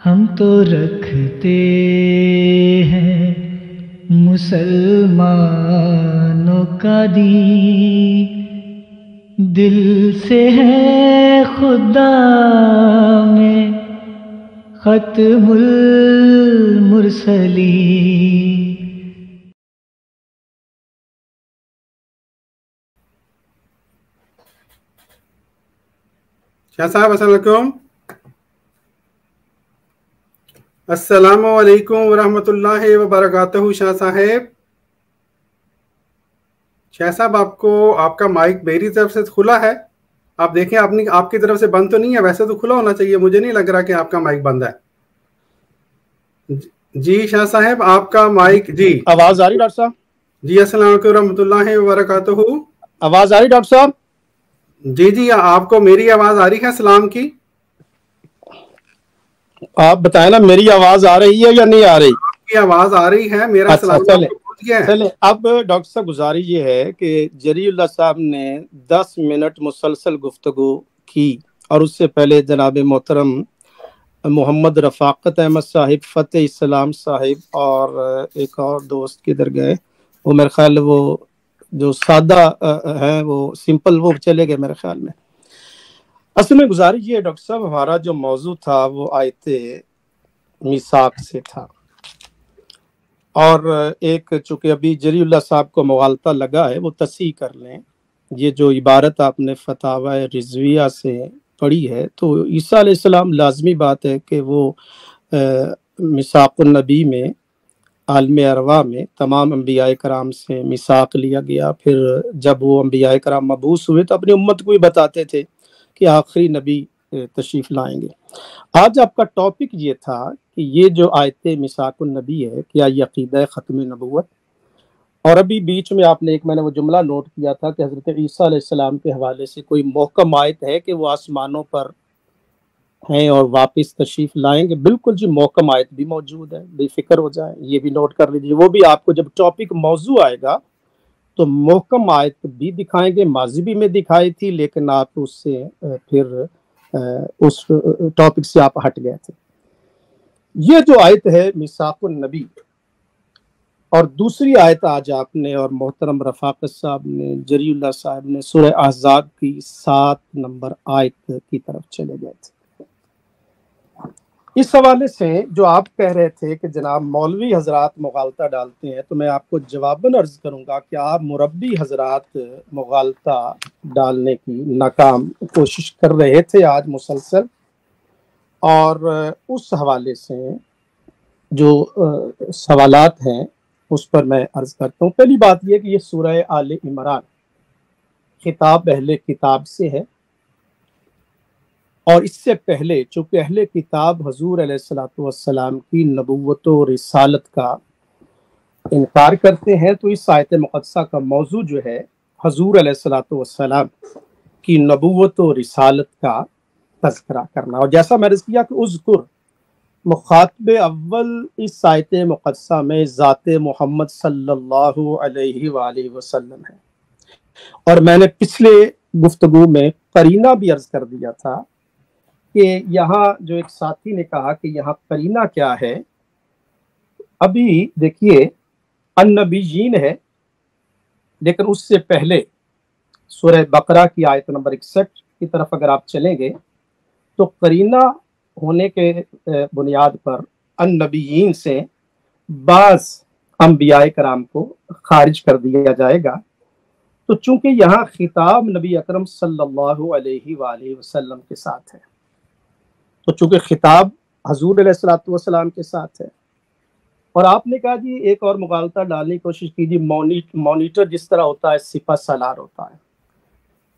ہم تو رکھتے ہیں مسلمانوں کا دین، دل سے ہے خدا میں ختم المرسلین۔ شاہ صاحب السلام علیکم۔ السلام علیکم ورحمۃ اللہ وبرکاتہ۔ شاہ صاحب آپ کا مائک میری طرف سے کھلا ہے، آپ دیکھیں آپ کی طرف سے بند تو نہیں ہے، ویسے تو کھلا ہونا چاہیے، مجھے نہیں لگ رہا کہ آپ کا مائک بند ہے۔ جی شاہ صاحب آپ کا مائک، جی آواز آ رہی ڈاکٹر صاحب؟ جی السلام علیکم ورحمۃ اللہ وبرکاتہ۔ آواز آ رہی ڈاکٹر صاحب؟ جی آپ کو میری آواز آ رہی ہے اسلام کی؟ آپ بتائیں نا میری آواز آ رہی ہے یا نہیں آ رہی؟ آپ کی آواز آ رہی ہے، میرا اچھا سلام چلیں چلیں۔ اب ڈاکٹر صاحب گزارش یہ ہے کہ جری اللہ صاحب نے 10 منٹ مسلسل گفتگو کی، اور اس سے پہلے جناب محترم محمد رفاقت احمد صاحب، فتح اسلام صاحب اور ایک اور دوست کدھر گئے، وہ میرے خیال وہ جو سادہ ہیں وہ سمپل وہ چلے گئے میرے خیال میں۔ اصل میں گزارش یہ ہے ڈاکٹر صاحب، ہمارا جو موضوع تھا وہ آیت میثاق سے تھا، اور ایک چونکہ ابھی جری اللہ صاحب کو مغالطہ لگا ہے وہ تصحیح کر لیں۔ یہ جو عبارت آپ نے فتاوی رضویہ سے پڑھی ہے تو عیسیٰ علیہ السلام لازمی بات ہے کہ وہ میثاق النبی میں عالم ارواح میں تمام انبیاء کرام سے میثاق لیا گیا، پھر جب وہ انبیاء کرام مبعوث ہوئے تو اپنی امت کو ہی بتاتے تھے کہ آخری نبی تشریف لائیں گے۔ آج آپ کا ٹاپک یہ تھا کہ یہ جو آیت میثاق النبی ہے کیا یہ عقیدہ ختم نبوت؟ اور ابھی بیچ میں آپ نے میں نے وہ جملہ نوٹ کیا تھا کہ حضرت عیسیٰ علیہ السلام کے حوالے سے کوئی محکم آیت ہے کہ وہ آسمانوں پر ہیں اور واپس تشریف لائیں گے؟ بالکل جی، محکم آیت بھی موجود ہے، بے فکر ہو جائیں، یہ بھی نوٹ کر لیجیے۔ وہ بھی آپ کو جب ٹاپک موضوع آئے گا تو محکم آیت بھی دکھائیں گے، ماضی بھی میں دکھائی تھی، لیکن آپ اس سے پھر اس ٹاپک سے آپ ہٹ گئے تھے۔ یہ جو آیت ہے میثاق النبی، اور دوسری آیت آج آپ نے اور محترم رفاقت صاحب نے، جری اللہ صاحب نے سورہ احزاب کی 7 نمبر آیت کی طرف چلے گئے تھے۔ اس حوالے سے جو آپ کہہ رہے تھے کہ جناب مولوی حضرات مغالطہ ڈالتے ہیں، تو میں آپ کو جواباً عرض کروں گا کہ آپ مربی حضرات مغالطہ ڈالنے کی ناکام کوشش کر رہے تھے آج مسلسل، اور اس حوالے سے جو سوالات ہیں اس پر میں عرض کرتا ہوں۔ پہلی بات یہ کہ یہ سورہ آل عمران خطاب اہل کتاب سے ہے، اور اس سے پہلے چونکہ اہل کتاب حضور علیہ السلام کی نبوت و رسالت کا انکار کرتے ہیں، تو اس آیت مقدسہ کا موضوع جو ہے حضور علیہ السلام کی نبوت و رسالت کا تذکرہ کرنا۔ اور جیسا میں عرض کیا کہ اذکر مخاطب اول اس آیت مقدسہ میں ذات محمد صلی اللہ علیہ وآلہ وسلم ہے، اور میں نے پچھلے گفتگو میں قرینہ بھی عرض کر دیا تھا کہ یہاں جو ایک ساتھی نے کہا کہ یہاں قرینہ کیا ہے۔ ابھی دیکھیے النبیین ہے، لیکن اس سے پہلے سورہ بقرہ کی آیت نمبر 61 کی طرف اگر آپ چلیں گے تو قرینہ ہونے کے بنیاد پر النبیین سے بعض انبیاء کرام کو خارج کر دیا جائے گا۔ تو چونکہ یہاں خطاب نبی اکرم صلی اللہ علیہ وآلہ وسلم کے ساتھ ہے، تو چونکہ خطاب حضور علیہ السلام کے ساتھ ہے، اور آپ نے کہا جی ایک اور مغالطہ ڈالنے کی کوشش کیجیے، مانیٹر جس طرح ہوتا ہے سپہ سالار ہوتا ہے۔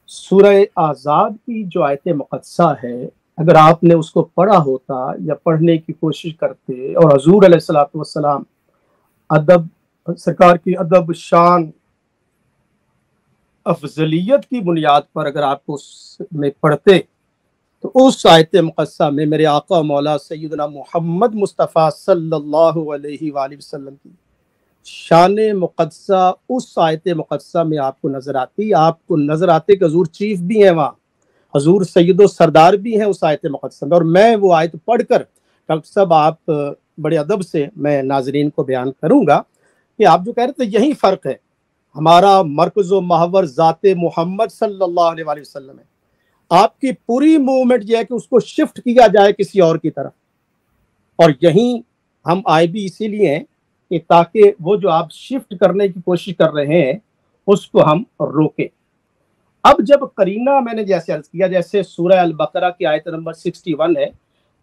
سورہ احزاب کی جو آیت مقدسہ ہے، اگر آپ نے اس کو پڑھا ہوتا یا پڑھنے کی کوشش کرتے، اور حضور علیہ السلام ادب سرکار کی ادب شان افضلیت کی بنیاد پر اگر آپ اس میں پڑھتے تو اس آیت مقدسہ میں میرے آقا مولا سیدنا محمد مصطفیٰ صلی اللہ علیہ وآلہ وسلم کی شان مقدسہ اس آیت مقدسہ میں آپ کو نظر آتی، آپ کو نظر آتے کہ حضور چیف بھی ہیں وہاں، حضور سید و سردار بھی ہیں اس آیت مقدسہ میں، اور میں وہ آیت پڑھ کر ڈاکٹر صاحب آپ بڑے ادب سے میں ناظرین کو بیان کروں گا کہ آپ جو کہہ رہے تھے یہی فرق ہے، ہمارا مرکز و محور ذات محمد صلی اللہ علیہ وآلہ وسلم ہے، آپ کی پوری موومنٹ یہ ہے کہ اس کو شفٹ کیا جائے کسی اور کی طرف، اور یہیں ہم آئے بھی اسی لیے ہیں کہ تاکہ وہ جو آپ شفٹ کرنے کی کوشش کر رہے ہیں اس کو ہم روکیں۔ اب جب قرینہ میں نے جیسے عرض کیا، جیسے سورہ البقرہ کی آیت نمبر 61 ہے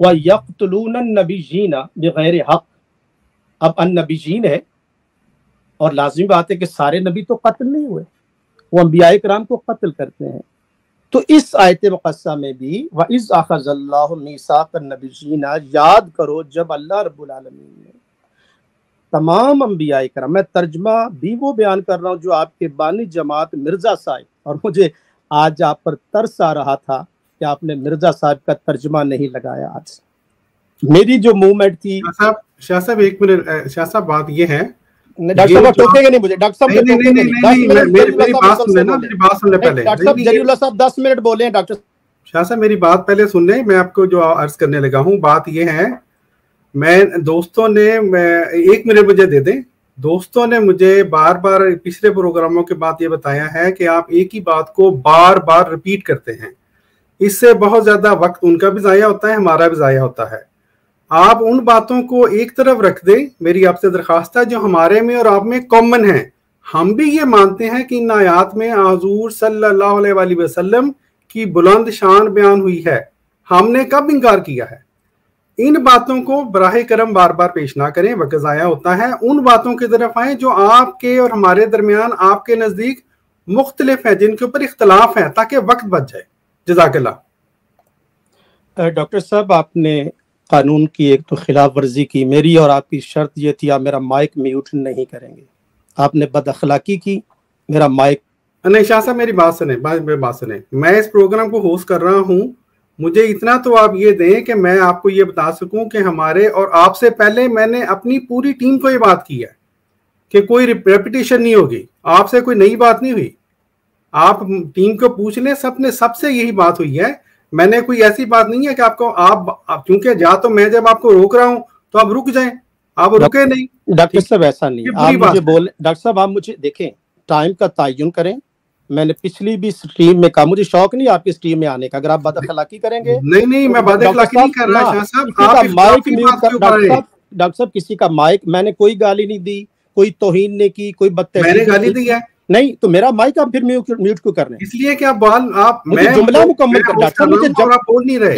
وَيَقْتُلُونَ النَّبِيِّينَ بِغَيْرِ حق، اب النبیین ہے اور لازمی بات ہے کہ سارے نبی تو قتل نہیں ہوئے، وہ انبیاء کرام کو قتل کرتے ہیں، تو اس آیت مقدسہ میں بھی وَإِذْ أَخَذَ اللَّهُ مِيثَاقَ النَّبِيِّينَ، یاد کرو جب اللہ رب العالمین نے تمام انبیاء کرام، میں ترجمہ بھی وہ بیان کر رہا ہوں جو آپ کے بانی جماعت مرزا صاحب، اور مجھے آج آپ پر ترس آ رہا تھا کہ آپ نے مرزا صاحب کا ترجمہ نہیں لگایا۔ آج میری جو موومنٹ تھی، شاہ صاحب ایک منٹ، شاہ صاحب بات یہ ہے، ڈاکٹر صاحب ٹوکیں گے نہیں مجھے، ڈاکٹر صاحب میری بات سن لیں نا، میری بات سن لیں پہلے، ڈاکٹر صاحب جری اللہ صاحب 10 منٹ بولے ہیں۔ ڈاکٹر شاہ صاحب میری بات پہلے سن لیں، میں آپ کو جو عرض کرنے لگا ہوں بات یہ ہے، میں دوستوں نے 1 منٹ مجھے دے دیں، دوستوں نے مجھے بار بار پچھلے پروگراموں کے بعد یہ بتایا ہے کہ آپ ایک ہی بات کو بار بار ریپیٹ کرتے ہیں، اس سے بہت زیادہ وقت ان کا بھی ضائع ہوتا ہے، ہمارا بھی ضائع ہوتا ہے۔ آپ ان باتوں کو ایک طرف رکھ دیں، میری آپ سے درخواست ہے، جو ہمارے میں اور آپ میں کامن ہیں۔ ہم بھی یہ مانتے ہیں کہ ان آیات میں حضور صلی اللہ علیہ وآلہ وسلم کی بلند شان بیان ہوئی ہے، ہم نے کب انکار کیا ہے؟ ان باتوں کو براہ کرم بار بار پیش نہ کریں، وقت ضائع ہوتا ہے، ان باتوں کی طرف آئیں جو آپ کے اور ہمارے درمیان آپ کے نزدیک مختلف ہیں، جن کے اوپر اختلاف ہیں، تاکہ وقت بچ جائے۔ جزاک اللہ۔ ڈاکٹر صاحب آپ نے قانون کی ایک تو خلاف ورزی کی، میری اور آپ کی شرط یہ تھی آپ میرا مائک میوٹ نہیں کریں گے، آپ نے بد اخلاقی کی، میرا مائک نہیں شاہ صاحب میری بات سنیں، بات سنیں، میں اس پروگرام کو ہوسٹ کر رہا ہوں، مجھے اتنا تو آپ یہ دیں کہ میں آپ کو یہ بتا سکوں کہ ہمارے اور آپ سے پہلے میں نے اپنی پوری ٹیم کو یہ بات کی ہے کہ کوئی ریپیٹیشن نہیں ہوگی، آپ سے کوئی نئی بات نہیں ہوئی، آپ ٹیم کو پوچھ لیں، سب سے یہی بات ہوئی ہے، میں نے کوئی ایسی بات نہیں ہے کہ آپ کو کیونکہ جا تو میں جب آپ کو روک رہا ہوں تو آپ رک جائیں، آپ رکے نہیں۔ ڈاکٹر صاحب ایسا نہیں، آپ مجھے بولیں، ڈاکٹر صاحب آپ مجھے دیکھیں ٹائم کا تعین کریں، میں نے پچھلی بھی سٹریم میں کہا مجھے شوق نہیں آپ کی سٹریم میں آنے کا، اگر آپ بد اخلاقی کریں گے۔ نہیں میں بد اخلاقی نہیں کر رہا شاہ صاحب، آپ اختلافی بات کیوں کر رہے ہیں؟ ڈاکٹر صاحب کسی کا مائک، میں نے کوئی گالی نہیں دی، کوئی توہین نہیں کی، کوئی بدتمیزی میں نے گالی دی ہے نہیں، تو میرا مائک آپ پھر میوٹ کیوں کر رہے ہیں؟ اس لیے کہ آپ مجھے جملہ مکمل کر، ڈاکٹر مجھے بول نہیں رہے،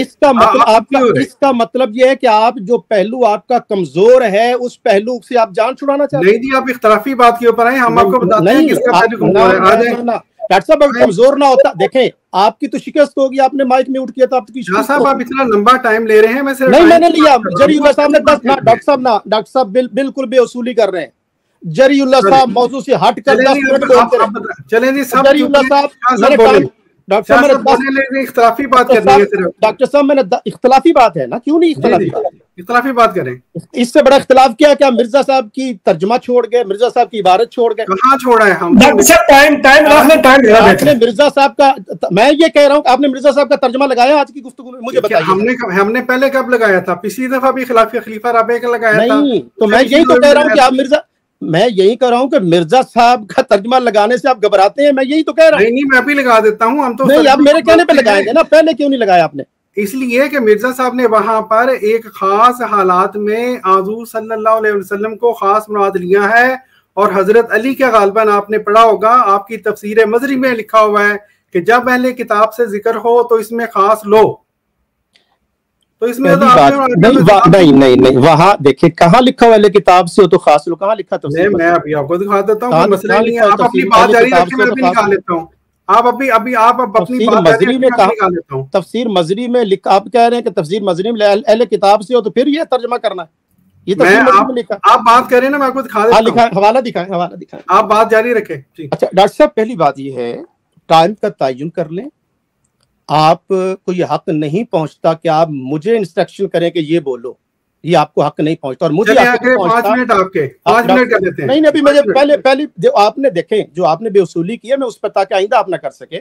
اس کا مطلب یہ ہے کہ آپ جو پہلو آپ کا کمزور ہے اس پہلو سے آپ جان چھڑانا چاہتے ہیں؟ نہیں جی، آپ اختلافی بات کے اوپر آئیں، ہم آپ کو بتاتے ہیں کس کا پہلو کمزور ہے، آ جائیں۔ ڈاکٹر صاحب اگر کمزور نہ ہوتا، دیکھیں آپ کی تو شکست ہوگی، آپ نے مائک میوٹ کیا تھا، آپ کی شکست صاحب آپ اتنا لمبا ٹائم لے رہے ہیں، میں صرف نہیں میں نے لیا، جری اللہ صاحب نے 10، ڈاکٹر صاحب بالکل بے اصولی کر رہے ہیں، جری اللہ صاحب موضوع سے ہٹ کر 10 منٹ بولتے رہے، چلیں جی سب جری اللہ صاحب ڈاکٹر اختلافی بات کرنی ہے صرف، ڈاکٹر صاحب میں نے اختلافی بات ہے نا، کیوں نہیں اختلافی بات؟ اختلافی بات کریں، اس سے بڑا اختلاف کیا کہ مرزا صاحب کی ترجمہ چھوڑ گئے، مرزا صاحب کی عبارت چھوڑ گئے، کہاں چھوڑا ہے ہم؟ آپ نے مرزا صاحب کا، میں یہ کہہ رہا ہوں کہ آپ نے مرزا صاحب کا ترجمہ لگایا آج کی گفتگو میں، مجھے بتائیے۔ ہم نے پہلے کب لگایا تھا؟ پچھلی دفعہ بھی خلیفہ رابعہ کا لگایا تھا۔ نہیں تو میں یہی تو کہہ رہا ہوں کہ آپ میں یہی کہہ رہا ہوں کہ مرزا صاحب کا ترجمہ لگانے سے آپ گھبراتے ہیں، میں یہی تو کہہ رہا ہوں۔ نہیں میں بھی لگا دیتا ہوں، ہم تو نہیں آپ میرے کہنے پہ لگائیں گے نا، پہلے کیوں نہیں لگایا آپ نے؟ اس لیے کہ مرزا صاحب نے وہاں پر ایک خاص حالات میں حضور صلی اللہ علیہ وسلم کو خاص مراد لیا ہے، اور حضرت علی کے غالباً آپ نے پڑھا ہوگا، آپ کی تفسیر مزری میں لکھا ہوا ہے کہ جب اہل کتاب سے ذکر ہو تو اس میں خاص لو، تو اس میں نہیں وہاں دیکھیں کہاں لکھا ہوا ہے کتاب سے ہو تو خاص لو، کہاں لکھا؟ میں ابھی آپ کو دکھا دیتا ہوں، مسئلہ نہیں ہے، آپ اپنی بات جاری رکھیں، میں ابھی نکال لیتا ہوں، آپ اپنی بات جاری رکھیں، میں نکال لیتا ہوں۔ تفسیر مزری میں لکھا، آپ کہہ رہے ہیں کہ تفسیر مزری میں اہل کتاب سے ہو تو پھر یہ ترجمہ کرنا ہے، یہ تفسیر مزری میں لکھا۔ آپ بات کریں نا، میں آپ کو دکھا دیتا ہوں، حوالہ دکھائیں، آپ بات جاری رکھیں۔ اچھا ڈاکٹر صاحب پہلی بات یہ ہے ٹائم کا تعین کر لیں، آپ کو یہ حق نہیں پہنچتا کہ آپ مجھے انسٹرکشن کریں کہ یہ بولو، یہ آپ کو حق نہیں پہنچتا، اور مجھے 5 منٹ آپ کے 5 منٹ کر دیتے ہیں۔ نہیں ابھی مجھے پہلے جو آپ نے دیکھیں، جو آپ نے بے اصولی کی ہے، میں اس پر تاکہ آئندہ آپ نہ کر سکے،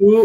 2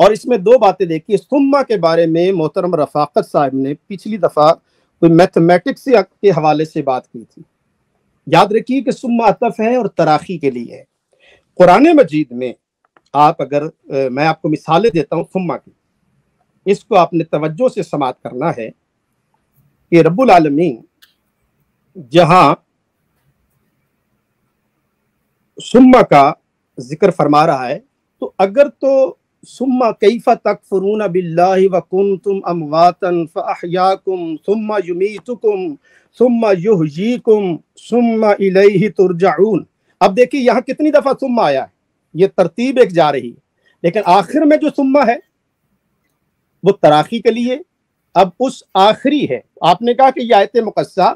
اور اس میں دو باتیں دیکھیے. ثم کے بارے میں محترم رفاقت صاحب نے پچھلی دفعہ کوئی میتھمیٹکس کے حوالے سے بات کی تھی. یاد رکھیے کہ ثم عطف ہے اور تراخی کے لیے ہے. قرآن مجید میں آپ اگر میں آپ کو مثالیں دیتا ہوں ثم کی، اس کو آپ نے توجہ سے سماعت کرنا ہے کہ رب العالمین جہاں ثم کا ذکر فرما رہا ہے تو اگر تو ثم کیف تکفرون باللہ وکنتم امواتا فاحیاکم ثم یمیتکم ثم یحییکم ثم الیہ ترجعون. اب دیکھیے یہاں کتنی دفعہ ثم آیا ہے، یہ ترتیب ایک جا رہی ہے، لیکن آخر میں جو ثم ہے وہ تراخی کے لیے. اب اس آخری ہے، آپ نے کہا کہ یہ آیت مقصہ،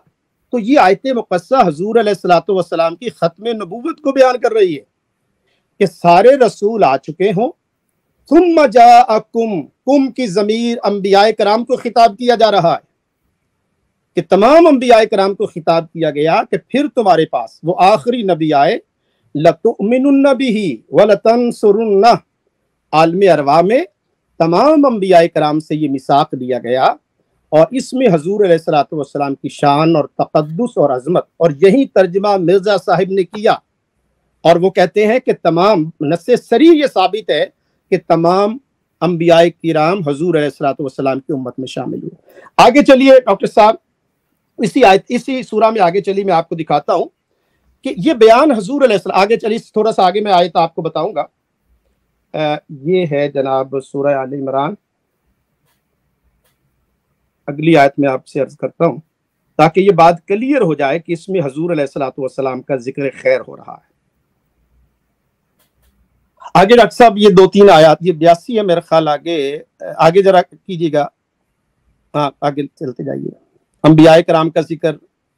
تو یہ آیت مقصہ حضور علیہ الصلوۃ والسلام کی ختم نبوت کو بیان کر رہی ہے کہ سارے رسول آ چکے ہوں. ثم جاءکم، کم کی ضمیر انبیاء کرام کو خطاب کیا جا رہا ہے کہ تمام انبیاء کرام کو خطاب کیا گیا کہ پھر تمہارے پاس وہ آخری نبی آئے. لَتُؤْمِنُنَّ بِهِ وَلَتَنْصُرُنَّهُ، عالم ارواح میں تمام انبیاء کرام سے یہ میثاق دیا گیا، اور اس میں حضور علیہ الصلوۃ والسلام کی شان اور تقدس اور عظمت، اور یہی ترجمہ مرزا صاحب نے کیا. اور وہ کہتے ہیں کہ تمام نص صریح یہ ثابت ہے کہ تمام انبیاء کرام حضور علیہ الصلوۃ والسلام کی امت میں شامل ہوئے. آگے چلیے ڈاکٹر صاحب، اسی سورہ میں آگے چلیے، میں آپ کو دکھاتا ہوں کہ یہ بیان حضور علیہ السلام. آگے چلیے، تھوڑا سا آگے میں آیت آپ کو بتاؤں گا. یہ ہے جناب سورہ آل عمران. اگلی آیت میں آپ سے عرض کرتا ہوں تاکہ یہ بات کلیئر ہو جائے کہ اس میں حضور علیہ الصلوۃ والسلام کا ذکر خیر ہو رہا ہے. آگے ڈاکٹر صاحب یہ 2-3 آیات، یہ 82 ہے میرا خیال. آگے ذرا کیجیے گا. ہاں آگے چلتے جائیے. انبیاء کرام کا ذکر،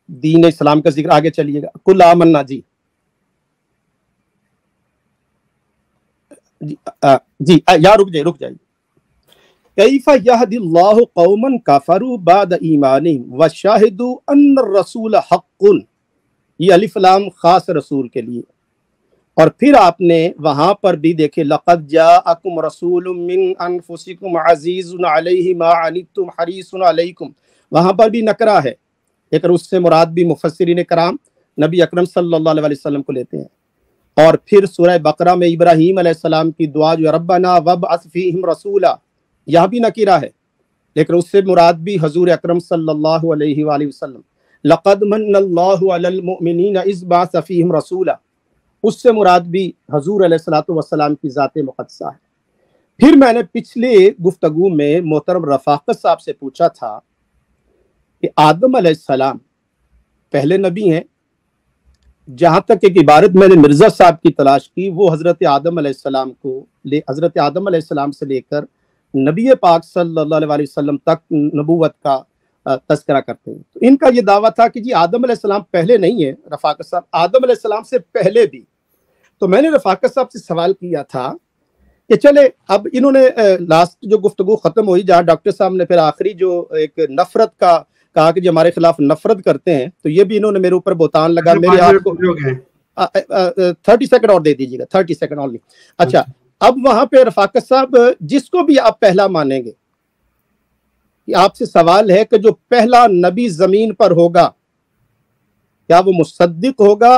دین اسلام کا ذکر. آگے چلیے گا. کل آمنا، جی یا رک جائیے. کیف یہدی اللہ قوما کفروا بعد ایمانہم وشہدوا ان الرسول حق. یہ الف لام خاص رسول کے لیے. اور پھر آپ نے وہاں پر بھی دیکھے لقد جاءکم رسول من انفسکم عزیز علیہ ما عنتم حریص علیکم. وہاں پر بھی نکرہ ہے، لیکن اس سے مراد بھی مفسرین کرام نبی اکرم صلی اللہ علیہ وسلم کو لیتے ہیں. اور پھر سورہ بقرہ میں ابراہیم علیہ السلام کی دعا جو ربنا وابعث فیہم رسولا، یہاں بھی نکرہ ہے، لیکن اس سے مراد بھی حضور اکرم صلی اللہ علیہ وآلہ وسلم. لقد من اللہ علی المؤمنین اذ بعث فیہم رسولا، اس سے مراد بھی حضور علیہ الصلوۃ والسلام کی ذات مقدسہ ہے. پھر میں نے پچھلے گفتگو میں محترم رفاقت صاحب سے پوچھا تھا کہ آدم علیہ السلام پہلے نبی ہیں. جہاں تک ایک عبارت میں نے مرزا صاحب کی تلاش کی، وہ حضرت آدم علیہ السلام سے لے کر نبی پاک صلی اللہ علیہ وسلم تک نبوت کا تذکرہ کرتے ہیں. تو ان کا یہ دعویٰ تھا کہ جی آدم علیہ السلام پہلے نہیں ہے رفاقت صاحب، آدم علیہ السلام سے پہلے بھی. تو میں نے رفاقت صاحب سے سوال کیا تھا کہ چلے اب انہوں نے لاسٹ جو گفتگو ختم ہوئی جہاں ڈاکٹر صاحب نے پھر آخری جو ایک نفرت کا کہا کہ جو ہمارے خلاف نفرت کرتے ہیں، تو یہ بھی انہوں نے میرے اوپر بہتان لگا. میرے آپ کو 30 سیکنڈ اور دے دیجیے گا، 30 سیکنڈ اور. اچھا، اب وہاں پہ رفاقت صاحب جس کو بھی آپ پہلا مانیں گے، آپ سے سوال ہے کہ جو پہلا نبی زمین پر ہوگا کیا وہ مصدق ہوگا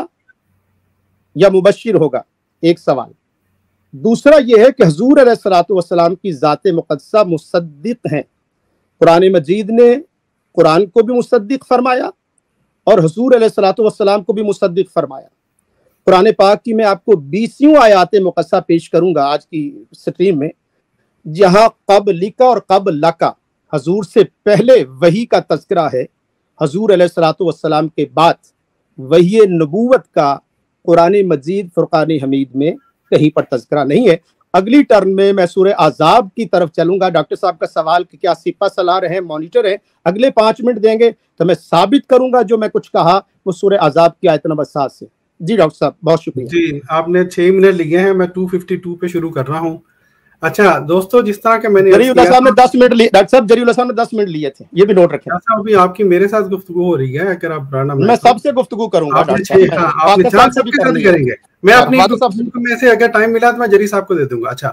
یا مبشر ہوگا؟ ایک سوال. دوسرا یہ ہے کہ حضور علیہ الصلوۃ والسلام کی ذات مقدسہ مصدق ہیں. قرآن مجید نے قرآن کو بھی مصدق فرمایا اور حضور علیہ الصلوۃ والسلام کو بھی مصدق فرمایا. قرآن پاک کی میں آپ کو 20 آیات مقدسہ پیش کروں گا آج کی سٹریم میں، جہاں قبلک اور قبلک حضور سے پہلے وحی کا تذکرہ ہے، حضور علیہ الصلوۃ والسلام کے بعد وحی نبوت کا قرآن مجید فرقان حمید میں کہیں پر تذکرہ نہیں ہے. اگلی ٹرن میں میں سورہ احزاب کی طرف چلوں گا. ڈاکٹر صاحب کا سوال کہ کیا سپہ سالار ہیں، مانیٹر ہیں، اگلے 5 منٹ دیں گے تو میں ثابت کروں گا جو میں کچھ کہا وہ سورہ احزاب کی آیت نمبر 7 سے. جی ڈاکٹر صاحب بہت شکریہ. جی آپ نے 6 منٹ لیے ہیں، میں 252 پہ شروع کر رہا ہوں. اچھا دوستو، جس طرح کہ میں نے جری اللہ صاحب نے 10 منٹ لیے، ڈاکٹر صاحب جری اللہ صاحب نے 10 منٹ لیے تھے، یہ بھی نوٹ رکھیں. صاحب ابھی آپ کی میرے ساتھ گفتگو ہو رہی ہے، اگر آپ میں سب سے گفتگو کروں گا. آپ نے 4 سب کے ساتھ کریں گے. میں اپنی میں سے اگر ٹائم ملا تو میں جری صاحب کو دے دوں گا. اچھا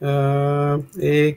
1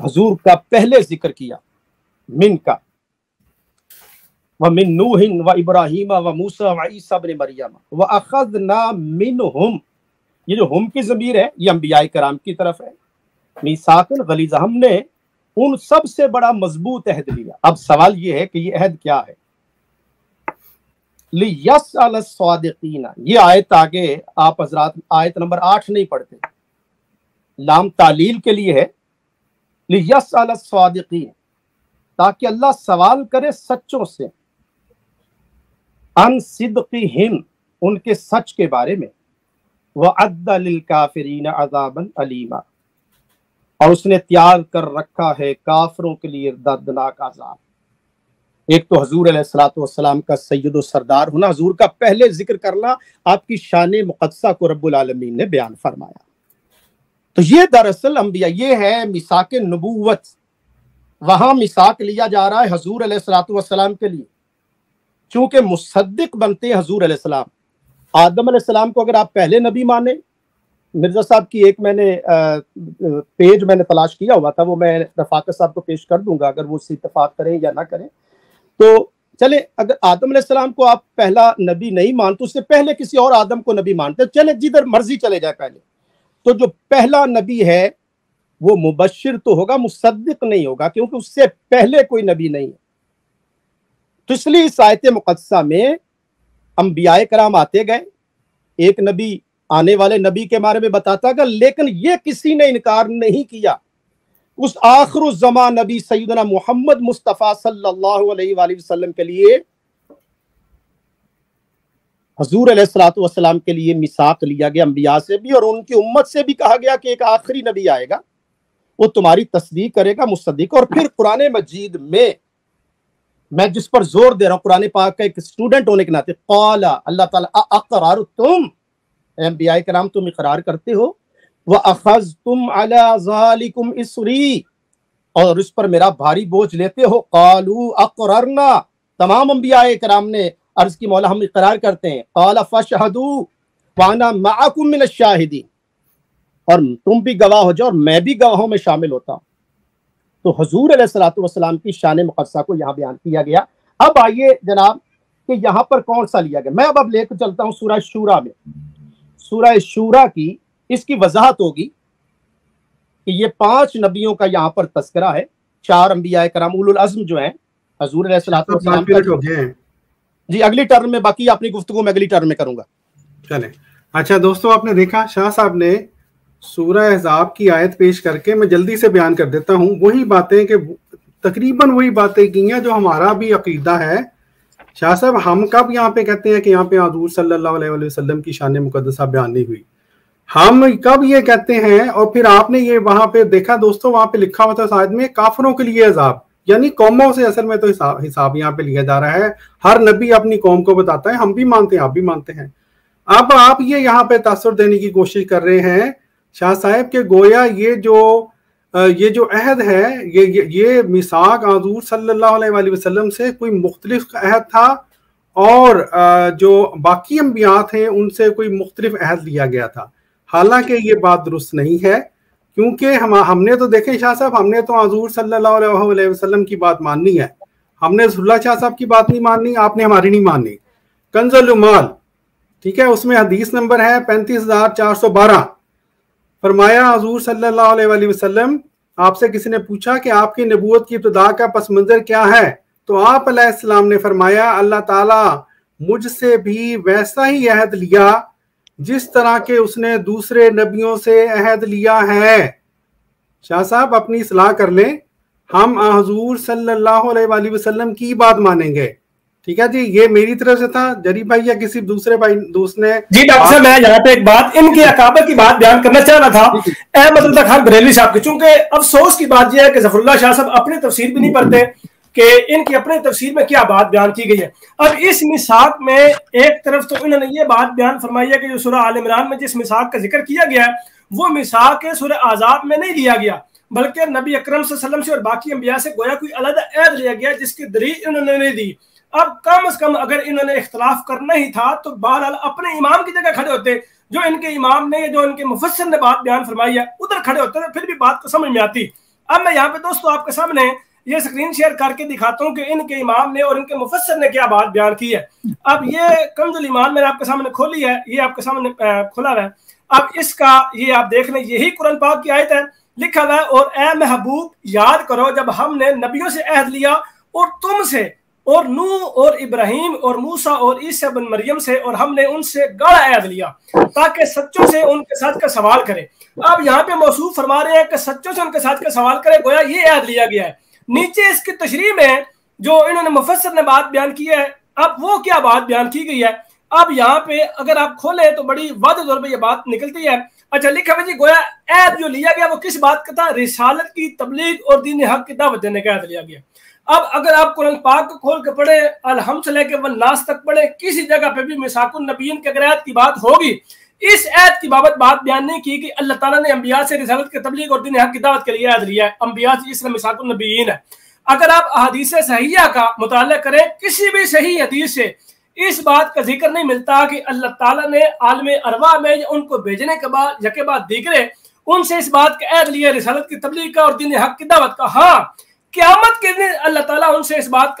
حضور کا پہلے ذکر کیا من کا، وَمِن نُوحٍ وَإِبْرَاهِيمَ وَمُوسَىٰ وَعِيسَىٰ ابْنِ مَرْيَمَ وَأَخَذْنَا مِنْهُمْ، یہ جو ہم کی ضمیر ہے یہ انبیاء کرام کی طرف ہے، میثاقاً غلیظا، ہم نے ان سب سے بڑا مضبوط عہد لیا۔ اب سوال یہ ہے کہ یہ عہد کیا ہے؟ لِيَسْأَلَ الصَّادِقِينَ، یہ آیت آگے آپ حضرات آیت نمبر 8 نہیں پڑھتے، لام تعلیل کے لیے ہے، لِيَسْأَلَ الصَّادِقِينَ، تاکہ اللہ سوال کرے سچوں سے، ان صدقہم، ان کے سچ کے بارے میں، وَعَدَّ لِلْكَافِرِينَ عَذَابًا عَلِيمًا، اور اس نے تیار کر رکھا ہے کافروں کے لیے دردناک عذاب۔ ایک تو حضور علیہ الصلوۃ والسلام کا سید و سردار ہونا، حضور کا پہلے ذکر کرنا، آپ کی شان مقدسہ کو رب العالمین نے بیان فرمایا۔ تو یہ دراصل انبیاء، یہ ہے میثاق نبوت، وہاں میثاق لیا جا رہا ہے حضور علیہ الصلوۃ والسلام کے لیے، چونکہ مصدق بنتے ہیں حضور علیہ السلام۔ آدم علیہ السلام کو اگر آپ پہلے نبی مانیں، مرزا صاحب کی ایک میں نے پیج میں نے تلاش کیا ہوا تھا، وہ میں رفاقت صاحب کو پیش کر دوں گا اگر وہ اس سے اتفاق کریں یا نہ کریں۔ تو چلے، اگر آدم علیہ السلام کو آپ پہلا نبی نہیں مانتے، اس سے پہلے کسی اور آدم کو نبی مانتے، چلے جدھر مرضی چلے جائے پہلے، تو جو پہلا نبی ہے وہ مبشر تو ہوگا، مصدق نہیں ہوگا، کیونکہ اس سے پہلے کوئی نبی نہیں ہے۔ تو اس لیے اس آیت مقدسہ میں انبیاء کرام آتے گئے، ایک نبی آنے والے نبی کے بارے میں بتاتا گا، لیکن یہ کسی نے انکار نہیں کیا اس آخر الزمان نبی سیدنا محمد مصطفیٰ صلی اللہ علیہ وآلہ وسلم کے لیے، حضور علیہ الصلوۃ والسلام کے لیے میثاق لیا گیا انبیاء سے بھی، اور ان کی امت سے بھی کہا گیا کہ ایک آخری نبی آئے گا، وہ تمہاری تصدیق کرے گا، مصدق۔ اور پھر قرآن مجید میں جس پر زور دے رہا ہوں قرآن پاک کا ایک اسٹوڈنٹ ہونے کے ناطے، قال، اللہ تعالیٰ، اقررتم، اے انبیاء کرام تم اقرار کرتے ہو، وَأَخَذْتُمْ عَلَىٰ ذَلِكُمْ إِصْرِي، اور اس پر میرا بھاری بوجھ لیتے ہو، قالوا اقررنا، تمام انبیاء کرام نے عرض کی مولا ہم اقرار کرتے ہیں، قال فاشهدوا وَأَنَا مَعَكُمْ مِنَ الشَّاهِدِينَ، اور تم بھی گواہ ہو جاؤ اور میں بھی گواہوں میں شامل ہوتا ہوں۔ تو حضور علیہ الصلوۃ والسلام کی شان مقدسہ کو یہاں بیان کیا گیا۔ اب آئیے جناب کہ یہاں پر کون سا لیا گیا، میں اب لے کر چلتا ہوں سورہ شورا میں، سورہ شورا کی اس کی وضاحت ہوگی کہ یہ 5 نبیوں کا یہاں پر تذکرہ ہے، 4 انبیاء کرام اولو العزم جو ہیں حضور علیہ الصلوۃ والسلام کا۔ جی اگلی ٹرن میں، باقی اپنی گفتگو میں اگلی ٹرن میں کروں گا۔ چلیں، اچھا دوستو، آپ نے دیکھا شاہ صاحب نے سورہ احزاب کی آیت پیش کر کے، میں جلدی سے بیان کر دیتا ہوں، وہی باتیں کہ تقریباً وہی باتیں کی ہیں جو ہمارا بھی عقیدہ ہے۔ شاہ صاحب، ہم کب یہاں پہ کہتے ہیں کہ یہاں پہ حضور صلی اللہ علیہ وسلم کی شان مقدسہ بیان نہیں ہوئی؟ ہم کب یہ کہتے ہیں؟ اور پھر آپ نے یہ وہاں پہ دیکھا دوستو، وہاں پہ لکھا ہوا تھا شاید میں، کافروں کے لیے عذاب، یعنی قوموں سے اصل میں تو حساب یہاں پہ لیا جا رہا ہے۔ ہر نبی اپنی قوم کو بتاتا ہے، ہم بھی مانتے ہیں، آپ بھی مانتے ہیں۔ اب آپ یہ یہاں پہ تاثر دینے کی کوشش کر رہے ہیں شاہ صاحب کہ گویا یہ جو عہد ہے، یہ میثاق حضور صلی اللہ علیہ وآلہ وسلم سے کوئی مختلف عہد تھا، اور جو باقی انبیاء تھے ان سے کوئی مختلف عہد لیا گیا تھا۔ حالانکہ یہ بات درست نہیں ہے، کیونکہ ہم نے تو دیکھیں شاہ صاحب، ہم نے تو حضور صلی اللہ علیہ وسلم کی بات ماننی ہے، ہم نے رسول اللہ شاہ صاحب کی بات نہیں ماننی، آپ نے ہماری نہیں ماننی۔ کنز العمال، ٹھیک ہے، اس میں حدیث نمبر ہے 35412، فرمایا حضور صلی اللہ علیہ وآلہ وسلم، آپ سے کسی نے پوچھا کہ آپ کی نبوت کی ابتدا کا پس منظر کیا ہے، تو آپ علیہ السلام نے فرمایا، اللہ تعالیٰ مجھ سے بھی ویسا ہی عہد لیا جس طرح کہ اس نے دوسرے نبیوں سے عہد لیا ہے۔ شاہ صاحب اپنی اصلاح کر لیں، ہم حضور صلی اللہ علیہ وآلہ وسلم کی بات مانیں گے، ٹھیک ہے جی۔ یہ میری طرف سے تھا، جری بھائی یا کسی دوسرے بھائی دوست نے۔ جی ڈاکٹر صاحب، میں یہاں پہ ایک بات ان کی اکابر کی بات بیان کرنا چاہ رہا تھا، احمد اللہ خان بریلوی صاحب کی، چونکہ افسوس کی بات یہ ہے کہ ظفر اللہ شاہ صاحب اپنی تفسیر بھی نہیں پڑھتے کہ ان کی اپنے تفسیر میں کیا بات بیان کی گئی ہے۔ اب اس میثاق میں ایک طرف تو انہوں نے یہ بات بیان فرمائی ہے کہ جو سورہ آل عمران میں جس میثاق کا ذکر کیا گیا ہے وہ میثاق سورہ احزاب میں نہیں لیا گیا، بلکہ نبی اکرم صلی اللہ علیہ وسلم سے اور باقی انبیاء سے گویا کوئی علیحدہ عہد لیا گیا جس کی دلیل انہوں نے نہیں دی۔ اب کم از کم اگر انہوں نے اختلاف کرنا ہی تھا تو بہرحال اپنے امام کی جگہ کھڑے ہوتے، جو ان کے امام نے، جو ان کے مفسر نے بات بیان فرمائی ہے ادھر کھڑے ہوتے ہیں، پھر بھی بات کو سمجھ میں آتی۔ اب میں یہاں پہ دوستوں آپ کے سامنے یہ اسکرین شیئر کر کے دکھاتا ہوں کہ ان کے امام نے اور ان کے مفسر نے کیا بات بیان کی ہے۔ اب یہ کنز الایمان میں نے آپ کے سامنے کھولی ہے، یہ آپ کے سامنے کھلا ہوا ہے۔ اب اس کا یہ آپ دیکھ لیں، یہی قرآن پاک کی آیت ہے، لکھا ہوا ہے اور اے محبوب یاد کرو جب ہم نے نبیوں سے عہد لیا اور تم سے اور نوح اور ابراہیم اور موسیٰ اور عیسیٰ بن مریم سے، اور ہم نے ان سے گاڑا عہد لیا تاکہ سچوں سے ان کے ساتھ کا سوال کرے۔ اب یہاں پہ موصوف فرما رہے ہیں کہ سچوں سے ان کے ساتھ کا سوال کرے، گویا یہ عہد لیا گیا ہے۔ نیچے اس کی تشریح میں جو انہوں نے مفسر نے بات بیان کی ہے، اب وہ کیا بات بیان کی گئی ہے، اب یہاں پہ اگر آپ کھولیں تو بڑی واضح طور پہ یہ بات نکلتی ہے۔ اچھا لکھا ہے جی گویا عہد جو لیا گیا وہ کس بات کا تھا؟ رسالت کی تبلیغ اور دین حق کی دعوت دینے کا عہد لیا گیا۔ اب اگر آپ قرآن پاک کو کھول کے پڑھیں، الحمد سے لے کے والناس تک پڑھیں، کسی جگہ پہ بھی میثاق النبیین کے اگر عہد کی بات ہوگی، اس عہد کی بات بیان نہیں کی کہ اللہ تعالیٰ نے انبیاء سے رسالت کی تبلیغ اور دین حق کی دعوت کے لیے عہد لیا ہے۔ انبیاء جس میں میثاق النبیین ہے۔ اگر آپ احادیث صحیحہ کا مطالعہ کریں، کسی بھی صحیح حدیث سے اس بات کا ذکر نہیں ملتا کہ اللہ تعالیٰ نے عالم ارواح میں ان کو بھیجنے کے بعد یکے بعد دیگرے ان سے اس بات کا عہد لیا رسالت کی تبلیغ کا اور دین حق کی دعوت کا۔ ہاں قیامت کے دن اللہ تعالیٰ ان سے اس بات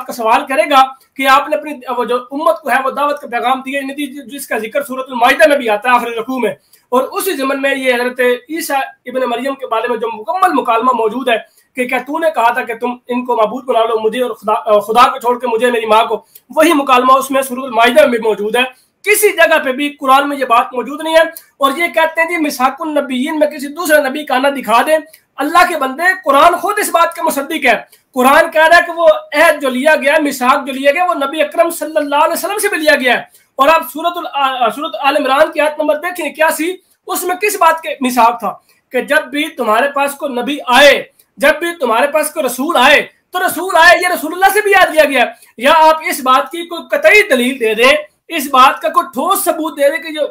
کا سوال کرے گا کہ آپ نے اپنی وہ جو امت کو ہے وہ دعوت کا پیغام دیا نہیں، جس کا ذکر سورۃ المائدہ میں بھی آتا ہے آخری رکوع میں، اور اسی ضمن میں یہ حضرت عیسیٰ ابن مریم کے بارے میں جو مکمل مکالمہ موجود ہے کہ کیا تو نے کہا تھا کہ تم ان کو معبود بنا لو، مجھے اور خدا کو چھوڑ کے مجھے میری ماں کو، وہی مکالمہ اس میں سورۃ المائدہ میں بھی موجود ہے۔ کسی جگہ پہ بھی قرآن میں یہ بات موجود نہیں ہے۔ اور یہ کہتے ہیں جی میثاق النبیین میں کسی دوسرے نبی کا نہ دکھا دیں، اللہ کے بندے قرآن خود اس بات کے مصدق ہے۔ قرآن کہہ رہا ہے کہ وہ عہد جو لیا گیا ہے، میثاق جو لیا گیا وہ نبی اکرم صلی اللہ علیہ وسلم سے بھی لیا گیا ہے۔ اور آپ سورۃ آل عمران کی آیت نمبر دیکھیں کیا سی، اس میں کس بات کے میثاق تھا کہ جب بھی تمہارے پاس کوئی نبی آئے، جب بھی تمہارے پاس کوئی رسول آئے تو رسول آئے یہ رسول اللہ سے بھی یاد لیا گیا ہے۔ یا آپ اس بات کی کوئی قطعی دلیل دے دیں، اس بات کا کوئی ٹھوس ثبوت دے دیں کہ جو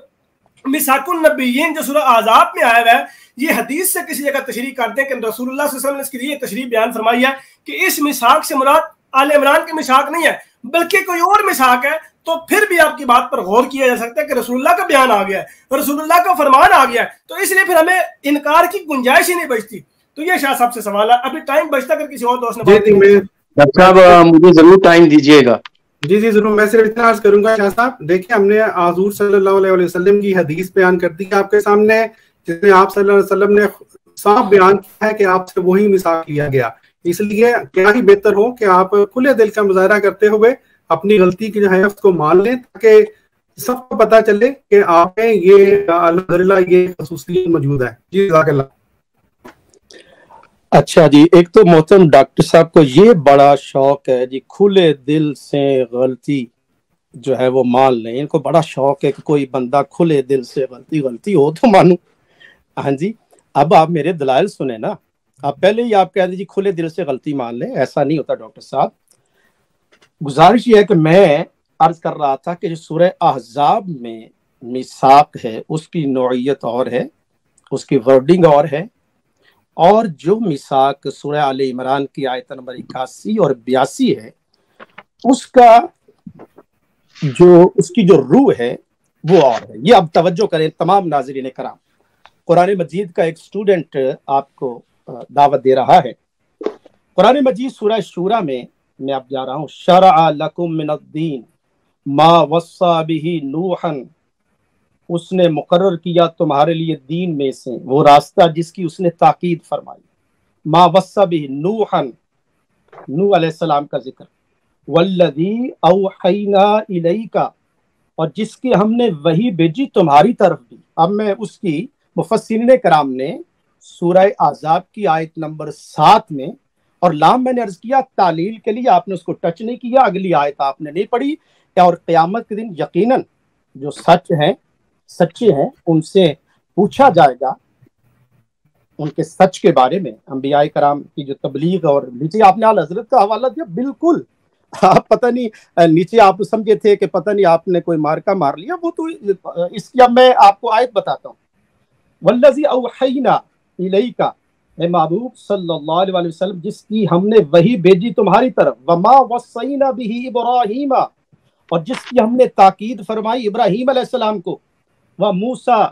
میثاق النبیین جو سورہ احزاب میں آیا ہوا ہے یہ حدیث سے کسی جگہ تشریح کرتے ہیں کہ رسول اللہ صلی اللہ علیہ وسلم نے اس کے لیے تشریح بیان فرمائی ہے کہ اس میثاق سے مراد آل عمران کے میثاق نہیں ہے بلکہ کوئی اور میثاق ہے، تو پھر بھی آپ کی بات پر غور کیا جا سکتا ہے کہ رسول اللہ کا بیان آ گیا ہے، رسول اللہ کا فرمان آ گیا ہے، تو اس لیے پھر ہمیں انکار کی گنجائش ہی نہیں بچتی۔ تو یہ شاہ صاحب سے سوال ہے، ابھی ٹائم بچتا اگر کسی اور دوست نے ڈاکٹر صاحب مجھے ضرور ٹائم دیجیے گا۔ جی ضرور، میں صرف اتنا عرض کروں گا شاہ صاحب، دیکھیں ہم نے حضور صلی اللہ علیہ وسلم کی حدیث بیان کر دی ہے آپ کے سامنے، جس میں آپ صلی اللہ علیہ وسلم نے صاف بیان کیا ہے کہ آپ سے وہی میثاق لیا گیا، اس لیے کیا ہی بہتر ہو کہ آپ کھلے دل کا مظاہرہ کرتے ہوئے اپنی غلطی کی جو ہے اس کو مان لیں تاکہ سب کو پتہ چلے کہ آپ میں یہ الحمدللہ یہ خصوصیت موجود ہے۔ جی جزاک اللہ۔ اچھا جی، ایک تو محترم ڈاکٹر صاحب کو یہ بڑا شوق ہے جی کھلے دل سے غلطی جو ہے وہ مان لیں، ان کو بڑا شوق ہے کہ کوئی بندہ کھلے دل سے غلطی ہو تو مانو۔ ہاں جی، اب آپ میرے دلائل سنیں نا، آپ پہلے ہی آپ کہہ دیجیے کھلے دل سے غلطی مان لیں، ایسا نہیں ہوتا ڈاکٹر صاحب۔ گزارش یہ ہے کہ میں عرض کر رہا تھا کہ جو سورہ احزاب میں میثاق ہے اس کی نوعیت اور ہے، اس کی ورڈنگ اور ہے، اور جو میثاق سورہ آل عمران کی آیت نمبر 81 اور 82 ہے اس کی جو روح ہے وہ اور ہے۔ یہ اب توجہ کریں تمام ناظرین کرام، قرآن مجید کا ایک اسٹوڈنٹ آپ کو دعوت دے رہا ہے۔ قرآن مجید سورہ شورى میں اب جا رہا ہوں، شرع لکم من الدین ما وصى به نوحا، اس نے مقرر کیا تمہارے لیے دین میں سے وہ راستہ جس کی اس نے تاکید فرمائی، ما وصى به نوحا، نوح علیہ السلام کا ذکر، والذی اوحینا الیک، اور جس کی ہم نے وحی بھیجی تمہاری طرف بھی۔ اب میں اس کی مفسرین کرام نے سورہ احزاب کی آیت نمبر 7 میں، اور لام میں نے عرض کیا تعلیل کے لیے، آپ نے اس کو ٹچ نہیں کیا، اگلی آیت آپ نے نہیں پڑھی، اور قیامت کے دن یقیناً جو سچے ہیں ان سے پوچھا جائے گا ان کے سچ کے بارے میں، انبیاء کرام کی جو تبلیغ۔ اور نیچے آپ نے اعلیٰ حضرت کا حوالہ دیا، بالکل آپ پتہ نہیں نیچے آپ سمجھے تھے کہ پتہ نہیں آپ نے کوئی مارکا مار لیا، وہ تو اس کی اب میں آپ کو آیت بتاتا ہوں۔ والذی اوحینا الیک، اے محبوب صلی اللہ علیہ وسلم جس کی ہم نے وحی بھیجی تمہاری طرف، وما وصینا بہ ابراہیم، اور جس کی ہم نے تاکید فرمائی ابراہیم علیہ السلام کو، وموسیٰ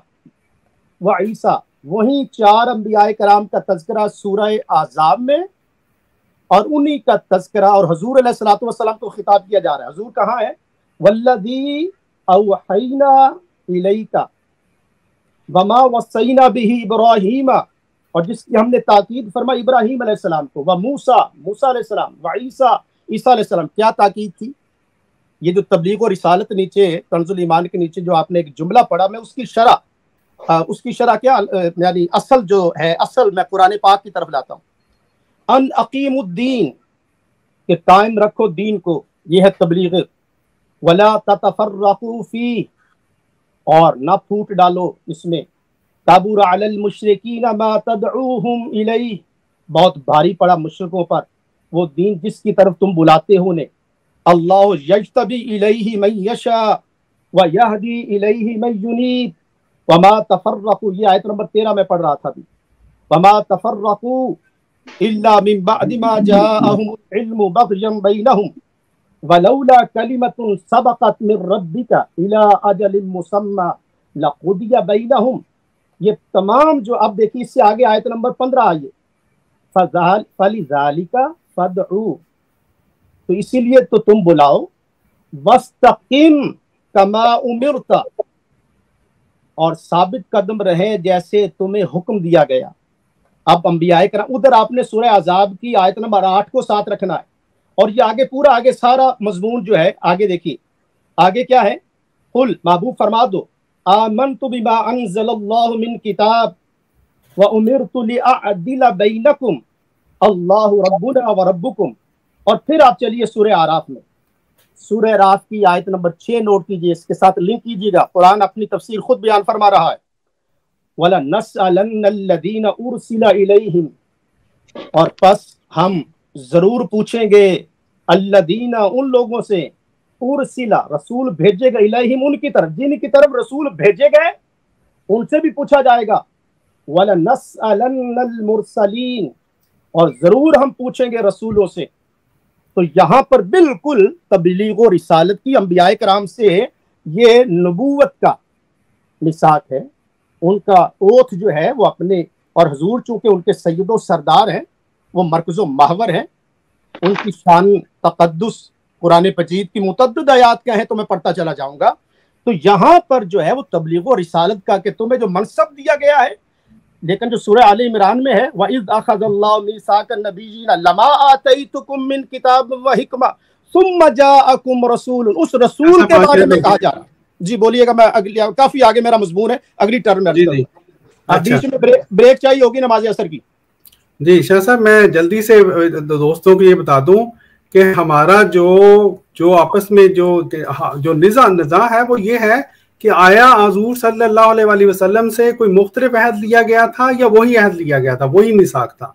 وعیسیٰ وہیں 4 انبیاء کرام کا تذکرہ سورہ احزاب میں، اور انہی کا تذکرہ اور حضور علیہ الصلوۃ والسلام کو خطاب کیا جا رہا ہے۔ حضور کہاں ہے؟ والذی اوحینا الیک وما وصینا بہ ابراہیم، اور جس کی ہم نے تاکید فرمائی ابراہیم علیہ السلام کو، موسیٰ علیہ السلام، عیسیٰ علیہ السلام۔ کیا تاکید تھی؟ یہ جو تبلیغ و رسالت نیچے کنز الایمان کے نیچے جو آپ نے ایک جملہ پڑھا، میں اس کی شرح کیا یعنی اصل جو ہے، اصل میں قرآن پاک کی طرف لاتا ہوں۔ ان اقیم الدین، کہ قائم رکھو دین کو، یہ ہے تبلیغ۔ ولا تتفرقوا فیہ، اور نہ پھوٹ ڈالو اس میں۔ کبر علی المشرکین ما تدعوہم الیہ، بہت بھاری پڑا مشرکوں پر وہ دین جس کی طرف تم بلاتے ہو انہیں۔ اللہ یجتبی الیہ من یشاء ویہدی الیہ من ینیب وما تفرقوا، یہ آیت نمبر 13 میں پڑھ رہا تھا بھی۔ وما تفرقوا الا من بعد ما جاءہم العلم بغیا بینہم ولولا کلمۃ سبقت من ربک الی اجل مسمی لقضی بینہم۔ یہ تمام جو اب دیکھیے اس سے آگے آیت نمبر 15 آئیے، فَلِذَالِكَ فَادْعُوا، تو اسی لیے تو تم بلاؤ، وَاسْتَقِمْ كَمَا أُمِرْتَ، اور ثابت قدم رہے جیسے تمہیں حکم دیا گیا۔ اب انبیاء کرام، ادھر آپ نے سورہ احزاب کی آیت نمبر 8 کو ساتھ رکھنا ہے، اور یہ آگے پورا آگے سارا مضمون جو ہے آگے دیکھیے، آگے کیا ہے؟ قل، محبوب فرما دو، آمنت بما انزل اللہ من کتاب وامرت لاعدل بینکم اللہ ربنا وربکم۔ اور پھر آپ چلیے سورہ اعراف میں، سورہ اعراف کی آیت نمبر 6 نوٹ کیجئے، اس کے ساتھ لنک کیجئے گا، قرآن اپنی تفسیر خود بیان فرما رہا ہے۔ وَلَنَسْأَلَنَّ الَّذِينَ أُرْسِلَ إِلَيْهِمْ، اور پس ہم ضرور پوچھیں گے، الذین، ان لوگوں سے، ارسلا، رسول بھیجے گئے، الیہم، ان کی طرف، جن کی طرف رسول بھیجے گئے ان سے بھی پوچھا جائے گا۔ وَلَنَسْأَلَنَّ الْمُرْسَلِينَ، اور ضرور ہم پوچھیں گے رسولوں سے۔ تو یہاں پر بالکل تبلیغ و رسالت کی، انبیاء کرام سے یہ نبوت کا مساق ہے، ان کا اوتھ جو ہے وہ اپنے، اور حضور چونکہ ان کے سید و سردار ہیں، وہ مرکز و محور ہیں، ان کی شان تقدس قرآن مجید کی متعدد آیات کیا ہیں تو میں پڑھتا چلا جاؤں گا۔ تو یہاں پر جو ہے وہ تبلیغ و رسالت کا کہ تمہیں جو منصب دیا گیا ہے، لیکن جو سورہ آل عمران میں ہے، وَإِذْ أَخَذَ اللَّهُ مِيثَاقَ النَّبِيِّينَ لَمَا آتَيْتُكُم مِّن كِتَابٍ وَحِكْمَةٍ ثُمَّ جَاءَكُمْ رَسُولٌ، اس رسول کے بارے میں کہا جا رہا ہے۔ جی بولیے گا، میں اگلی، کافی آگے میرا مضمون ہے، اگلی ٹرم میں بیچ میں بریک چاہیے ہوگی نماز عصر کی۔ جی شاہ صاحب، میں جلدی سے دوستوں کو یہ بتا دوں کہ ہمارا جو آپس میں جو نزاع ہے وہ یہ ہے کہ آیا حضور صلی اللہ علیہ وسلم سے کوئی مختلف عہد لیا گیا تھا یا وہی عہد لیا گیا تھا، وہی میثاق تھا۔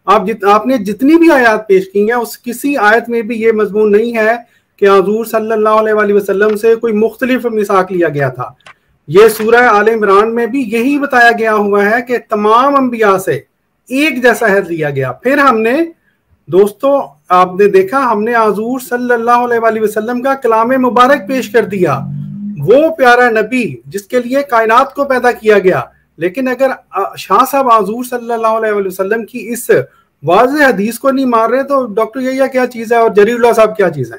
آپ نے جتنی بھی آیات پیش کی ہیں، اس کسی آیت میں بھی یہ مضمون نہیں ہے کہ حضور صلی اللہ علیہ وسلم سے کوئی مختلف میثاق لیا گیا تھا۔ یہ سورہ آل عمران میں بھی یہی بتایا گیا ہوا ہے کہ تمام انبیاء سے ایک جیسا عہد لیا گیا۔ پھر ہم نے دوستوں، آپ نے دیکھا، ہم نے حضور صلی اللہ علیہ وسلم کا کلام مبارک پیش کر دیا، وہ پیارا نبی جس کے لیے کائنات کو پیدا کیا گیا۔ لیکن اگر شاہ صاحب حضور صلی اللہ علیہ وسلم کی اس واضح حدیث کو نہیں مان رہے تو ڈاکٹر یحییٰ کیا چیز ہے اور جری اللہ صاحب کیا چیز ہے؟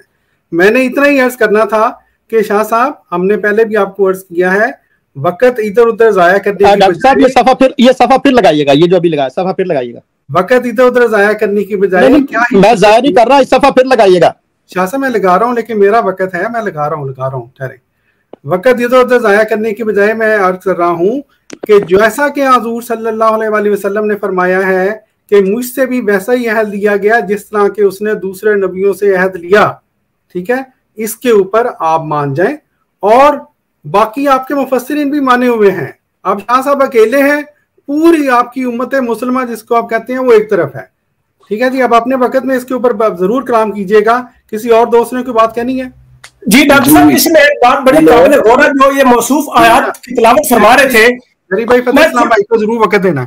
میں نے اتنا ہی عرض کرنا تھا کہ شاہ صاحب، ہم نے پہلے بھی آپ کو عرض کیا ہے، وقت ادھر ادھر ضائع کرنے کی بجائے، یہ صفحہ پھر لگائیے گا، یہ جو ابھی لگایا صفحہ پھر لگائیے گا، وقت ادھر ادھر ضائع کرنے کی بجائے، میں ضائع نہیں کر رہا، اس صفحہ پھر لگائیے گا۔ شاہ صاحب میں لگا رہا ہوں، لیکن میرا وقت ہے، میں لگا رہا ہوں، ٹھہرے۔ وقت ادھر ادھر ضائع کرنے کی بجائے میں عرض کر رہا ہوں کہ جیسا کہ حضور صلی اللہ علیہ وسلم نے فرمایا ہے کہ مجھ سے بھی ویسا ہی عہد لیا گیا جس طرح کہ اس نے دوسرے نبیوں سے عہد لیا، ٹھیک ہے، اس کے اوپر آپ مان جائیں، اور باقی آپ کے مفسرین بھی مانے ہوئے ہیں۔ اب شاہ صاحب اکیلے ہیں، پوری آپ کی امت مسلمہ جس کو آپ کہتے ہیں وہ ایک طرف ہے، ٹھیک ہے جی۔ اب اپنے وقت میں اس کے اوپر ضرور کلام کیجئے گا، کسی اور دوست نے کوئی بات کہنی ہے؟ جی ڈاکٹر صاحب، اس میں ایک بات بڑی قابل غور ہے، جو یہ موصوف آیات کی تلاوت فرما رہے تھے، میری بھائی فتح اسلام بھائی کو ضرور وقت دینا ہے۔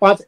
5,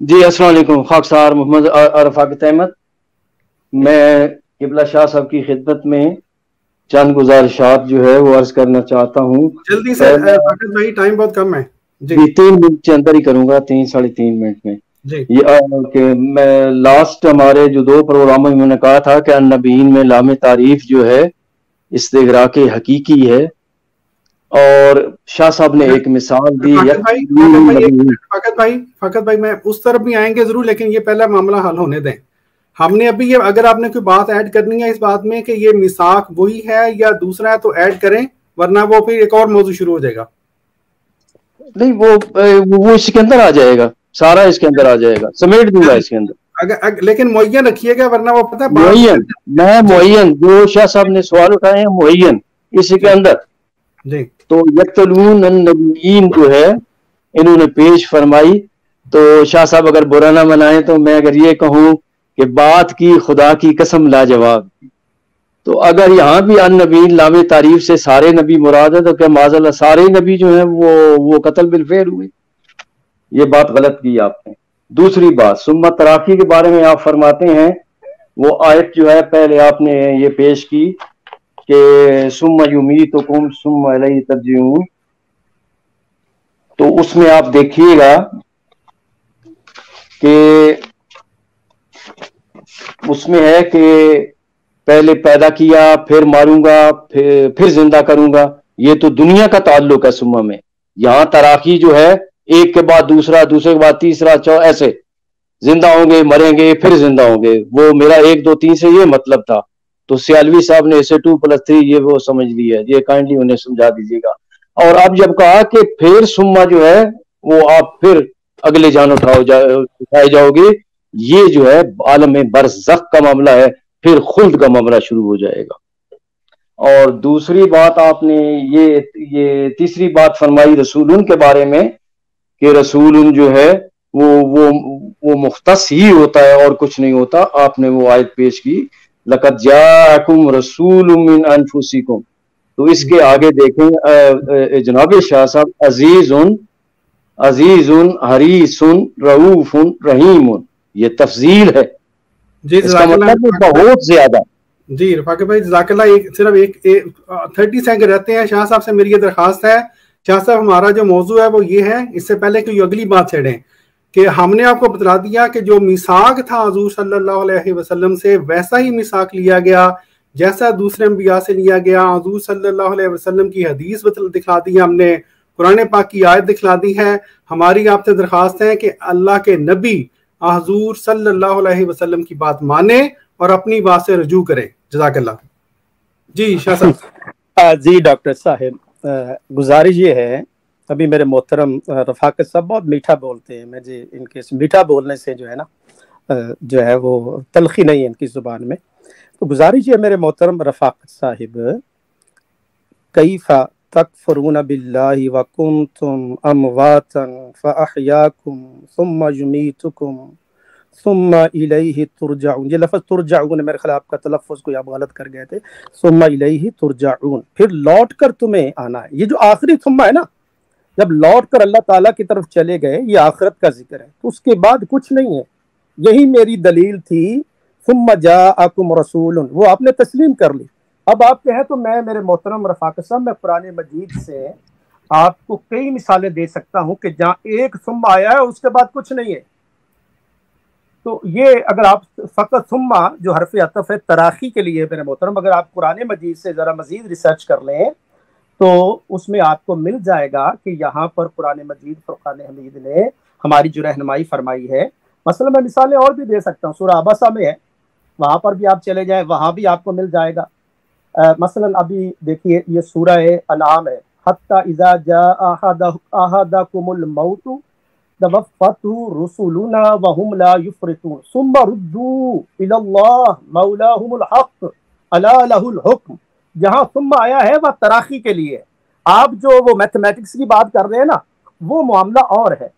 جی السلام علیکم خاکسار محمد رفاقت احمد، میں قبلہ شاہ صاحب کی خدمت میں چند گزارشات جو ہے وہ عرض کرنا چاہتا ہوں. جلدی سے فاقد بھائی، ٹائم بہت کم ہے. جی 3 منٹ کے اندر ہی کروں گا، 3-3.5 منٹ میں. جی کہ میں لاسٹ ہمارے جو 2 پروگراموں میں نے کہا تھا کہ النبیین میں لام تعریف جو ہے استغراق حقیقی ہے، اور شاہ صاحب نے ایک مثال دی. فاقد بھائی میں اس طرف بھی آئیں گے ضرور، لیکن یہ پہلا معاملہ حل ہونے دیں. ہم نے ابھی یہ، اگر آپ نے کوئی بات ایڈ کرنی ہے اس بات میں کہ یہ میثاق وہی ہے یا دوسرا ہے تو ایڈ کریں، ورنہ وہ پھر ایک اور موضوع شروع ہو جائے گا. نہیں وہ اس کے اندر آ جائے گا، سارا اس کے اندر آ جائے گا، سمیٹ دوں گا اس کے اندر. لیکن معین رکھیے گا، ورنہ وہ پتہ معین، میں معین جو شاہ صاحب نے سوال اٹھائے ہیں معین اس کے اندر. جی تو یقتلون النبیین جو ہے انہوں نے پیش فرمائی. تو شاہ صاحب اگر برا نہ منائیں تو میں اگر یہ کہوں کہ بات کی خدا کی قسم لاجواب. تو اگر یہاں بھی النبیین لام تعریف سے سارے نبی مراد ہے تو کہ معاذ اللہ سارے نبی جو ہیں وہ قتل بالفعل ہوئے. یہ بات غلط کی آپ نے. دوسری بات سمت تراقی کے بارے میں آپ فرماتے ہیں، وہ آیت جو ہے پہلے آپ نے یہ پیش کی کہ ثم یمیتکم ثم الیہ ترجعون. تو اس میں آپ دیکھیے گا کہ اس میں ہے کہ پہلے پیدا کیا، پھر ماروں گا، پھر زندہ کروں گا. یہ تو دنیا کا تعلق ہے ثم میں. یہاں تراقی جو ہے ایک کے بعد دوسرا، دوسرے کے بعد تیسرا، ایسے زندہ ہوں گے، مریں گے، پھر زندہ ہوں گے. وہ میرا 1 2 3 سے یہ مطلب تھا. تو سیالوی صاحب نے اسے 2+3 یہ وہ سمجھ لی ہے، یہ کائنڈلی انہیں سمجھا دیجیے گا. اور اب جب کہا کہ پھر سما جو ہے وہ آپ پھر اگلے جان اٹھائے جاؤ گے، یہ جو ہے عالم برزخ کا معاملہ ہے، پھر خلد کا معاملہ شروع ہو جائے گا. اور دوسری بات آپ نے یہ تیسری بات فرمائی رسول کے بارے میں کہ رسول جو ہے وہ مختص ہی ہوتا ہے اور کچھ نہیں ہوتا. آپ نے وہ آیت پیش کی لقد جاءکم رسول من انفسکم. تو اس کے آگے دیکھیں جناب شاہ صاحب عزیز حریص رؤوف رحیم، یہ تفضیل ہے. جی اس کا مطلب بہت زیادہ. جی رفاقت بھائی جزاک اللہ. صرف ایک 30 سیکنڈ رہتے ہیں. شاہ صاحب سے میری یہ درخواست ہے، شاہ صاحب ہمارا جو موضوع ہے وہ یہ ہے، اس سے پہلے کہ اگلی بات چھیڑیں، کہ ہم نے آپ کو بتلا دیا کہ جو میثاق تھا حضور صلی اللہ علیہ وسلم سے ویسا ہی میثاق لیا گیا جیسا دوسرے انبیاء سے لیا گیا. حضور صلی اللہ علیہ وسلم کی حدیث دکھلا دی ہم نے، قرآن پاک کی آیت دکھلا دی ہے. ہماری آپ سے درخواست ہے کہ اللہ کے نبی حضور صلی اللہ علیہ وسلم کی بات مانے اور اپنی بات سے رجوع کریں. جزاک اللہ. جی شاہ صاحب. جی ڈاکٹر صاحب، گزارش یہ ہے، ابھی میرے محترم رفاقت صاحب بہت میٹھا بولتے ہیں. میں جی ان کے میٹھا بولنے سے جو ہے نا جو ہے وہ تلخی نہیں ہے ان کی زبان میں. تو گزارش یہ میرے محترم رفاقت صاحب، کیف تکفرون باللہ وکنتم امواتا فاحیاکم ثم یمیتکم ثم الیہ ترجعون. یہ لفظ ترجعون میرے خیال آپ کا تلفظ کوئی آپ غلط کر گئے تھے. ثم الیہ ترجعون، پھر لوٹ کر تمہیں آنا ہے. یہ جو آخری ثم ہے نا، جب لوٹ کر اللہ تعالیٰ کی طرف چلے گئے، یہ آخرت کا ذکر ہے. تو اس کے بعد کچھ نہیں ہے. یہی میری دلیل تھی. ثم جاءکم رسول، وہ آپ نے تسلیم کر لی. اب آپ کہیں تو میں میرے محترم رفاقت صاحب، میں قرآن مجید سے آپ کو کئی مثالیں دے سکتا ہوں کہ جہاں ایک ثم آیا ہے اس کے بعد کچھ نہیں ہے. تو یہ اگر آپ فقط ثم جو حرف عطف ہے تراخی کے لیے میرے محترم، اگر آپ قرآن مجید سے ذرا مزید ریسرچ کر لیں تو اس میں آپ کو مل جائے گا کہ یہاں پر قرآن مجید فرقان حمید نے ہماری جو رہنمائی فرمائی ہے. مثلا میں مثالیں اور بھی دے سکتا ہوں، سورہ عبسہ میں ہے، وہاں پر بھی آپ چلے جائیں، وہاں بھی آپ کو مل جائے گا. مثلا ابھی دیکھیے یہ سورہ انعام ہے، حتی اذا جاء احدکم الموت توفته رسلنا وهم لا يفرطون ثم ردوا الى الله مولاهم الحق الا له الحكم. جہاں ثم آیا ہے وہ تراخی کے لیے. آپ جو وہ میتھمیٹکس کی بات کر رہے ہیں نا، وہ معاملہ اور ہے.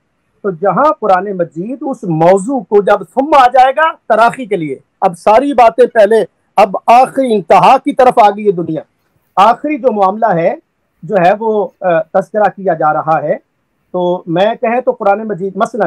تو جہاں قرآن مجید اس موضوع کو جب ثم آ جائے گا تراخی کے لیے، اب ساری باتیں پہلے، اب آخری انتہا کی طرف آ گئی ہے دنیا. آخری جو معاملہ ہے جو ہے وہ تذکرہ کیا جا رہا ہے. تو میں کہیں تو قرآن مجید مثلا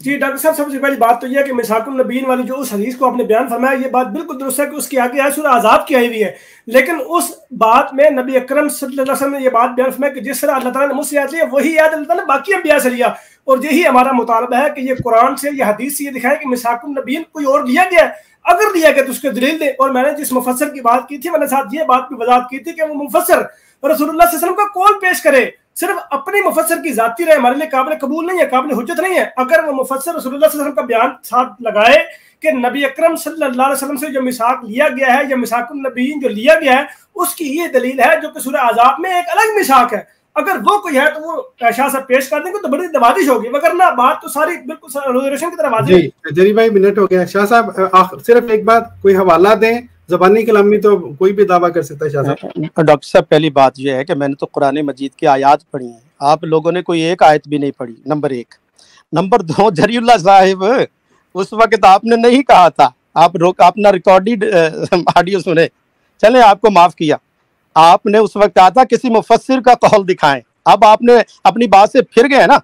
جی ڈاکٹر صاحب، سب سے پہلی بات تو یہ ہے کہ میثاق النبیین والی جو اس حدیث کو آپ نے بیان فرمایا، یہ بات بالکل درست ہے کہ اس کی آگے ہے سورہ احزاب کی آئی ہوئی ہے، لیکن اس بات میں نبی اکرم صلی اللہ علیہ وسلم نے یہ بات بیان فرمایا کہ جس طرح اللہ تعالیٰ نے مجھ سے یاد لیا وہی یاد اللہ تعالیٰ نے باقی انبیاء سے لیا، اور یہی ہمارا مطالبہ ہے کہ یہ قرآن سے یا حدیث سے یہ دکھائیں کہ میثاق النبیین کوئی اور لیا گیا ہے، اگر لیا گیا تو اس کے دلیل دیں۔ اور میں نے جس مفسر کی بات کی تھی، میں نے ساتھ یہ بات بھی وضاحت کی تھی کہ وہ مفسر رسول اللہ صلی اللہ علیہ وسلم کا قول پیش کرے، صرف اپنی مفسر کی ذاتی رائے ہمارے لیے قابل قبول نہیں ہے، قابل حجت نہیں ہے۔ اگر وہ مفسر رسول اللہ صلی اللہ علیہ وسلم کا بیان ساتھ لگائے کہ نبی اکرم صلی اللہ علیہ وسلم سے جو میثاق لیا گیا ہے یا میثاق النبیین جو لیا گیا ہے اس کی یہ دلیل ہے جو کہ سورہ احزاب میں ایک الگ میثاق ہے، اگر وہ کوئی ہے تو وہ شاہ صاحب پیش کر دیں گے تو بڑی نوازش ہوگی، وگرنہ بات تو ساری بالکل روشن کی طرح واضح ہے۔ جری بھائی منٹ ہو گیا، شاہ صاحب صرف ایک بات، کوئی حوالہ دیں، زبانی کلامی تو کوئی بھی دعویٰ کر سکتا ہے شاہ صاحب۔ ڈاکٹر صاحب پہلی بات یہ ہے کہ میں نے تو قرآن مجید کی آیات پڑھی ہیں، آپ لوگوں نے کوئی ایک آیت بھی نہیں پڑھی، نمبر ایک۔ نمبر دو، جری اللہ صاحب اس وقت آپ نے نہیں کہا تھا، آپ اپنا ریکارڈیڈ آڈیو سنے، چلیں آپ کو معاف کیا، آپ نے اس وقت کہا تھا کسی مفسر کا قول دکھائیں، اب آپ نے اپنی بات سے پھر گئے نا،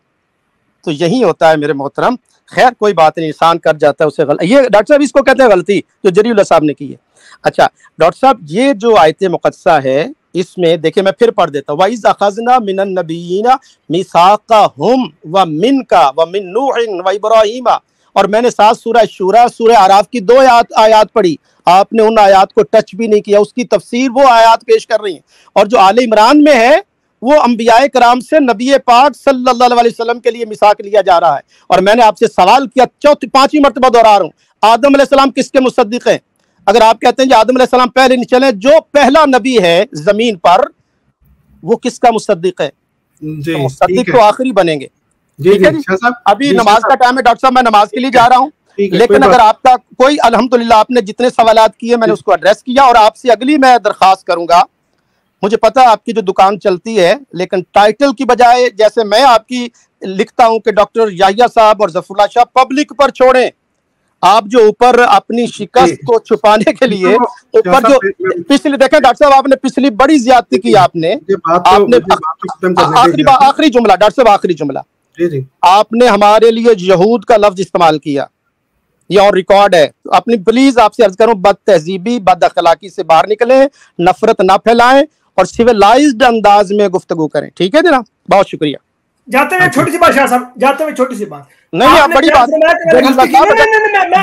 تو یہی ہوتا ہے میرے محترم۔ خیر کوئی بات نہیں، انسان کر جاتا ہے اسے غلط، یہ ڈاکٹر صاحب اس کو کہتے ہیں غلطی جو جری اللہ صاحب نے کی ہے۔ اچھا ڈاکٹر صاحب، یہ جو آیت مقدسہ ہے اس میں دیکھیں میں پھر پڑھ دیتا ہوں، وَإِذْ أَخَذْنَا مِنَ النَّبِيِّينَ مِيثَاقَهُمْ وَمِنْكَ وَمِن نُوحٍ وَإِبْرَاهِيمَ، اور میں نے ساتھ سورہ شورى سورہ اعراف کی 2 آیات پڑھی، آپ نے ان آیات کو ٹچ بھی نہیں کیا، اس کی تفسیر وہ آیات پیش کر رہی ہیں، اور جو آل عمران میں ہے وہ انبیاء کرام سے نبی پاک صلی اللہ علیہ وسلم کے لیے میثاق لیا جا رہا ہے۔ اور میں نے آپ سے سوال کیا، 5ویں مرتبہ دوہرا رہا ہوں، آدم علیہ السلام کس کے مصدق ہیں؟ اگر آپ کہتے ہیں کہ آدم علیہ السلام پہلے نہیں چلے، جو پہلا نبی ہے زمین پر وہ کس کا مصدق ہے؟ جی مصدق تو آخری بنیں گے۔ جی ابھی نماز کا ٹائم ہے ڈاکٹر صاحب، میں نماز کے لیے جا رہا ہوں، لیکن اگر آپ کا کوئی، الحمدللہ آپ نے جتنے سوالات کیے میں نے اس کو ایڈریس کیا، اور آپ سے اگلی میں درخواست کروں گا، مجھے پتا آپ کی جو دکان چلتی ہے لیکن ٹائٹل کی بجائے جیسے میں آپ کی لکھتا ہوں کہ ڈاکٹر یحییٰ صاحب اور ظفر اللہ شاہ پبلک پر چھوڑیں، آپ جو اوپر اپنی شکست کو چھپانے کے لیے اوپر جو پچھلی دیکھیں ڈاکٹر صاحب، آپ نے پچھلی بڑی زیادتی کی، آپ نے آخری جملہ ڈاکٹر صاحب، آخری جملہ، آپ نے ہمارے لیے یہود کا لفظ استعمال کیا، یہ اور ریکارڈ ہے، اپنی پلیز آپ سے عرض کروں بد تہذیبی بد اخلاقی سے باہر نکلیں، نفرت نہ پھیلائیں اور سویلائزڈ انداز میں گفتگو کریں، ٹھیک ہے جناب؟ بہت شکریہ۔ جاتے ہوئے چھوٹی سی بات شاہ صاحب، جاتے ہوئے چھوٹی سی بات، نہیں آپ بڑی بات،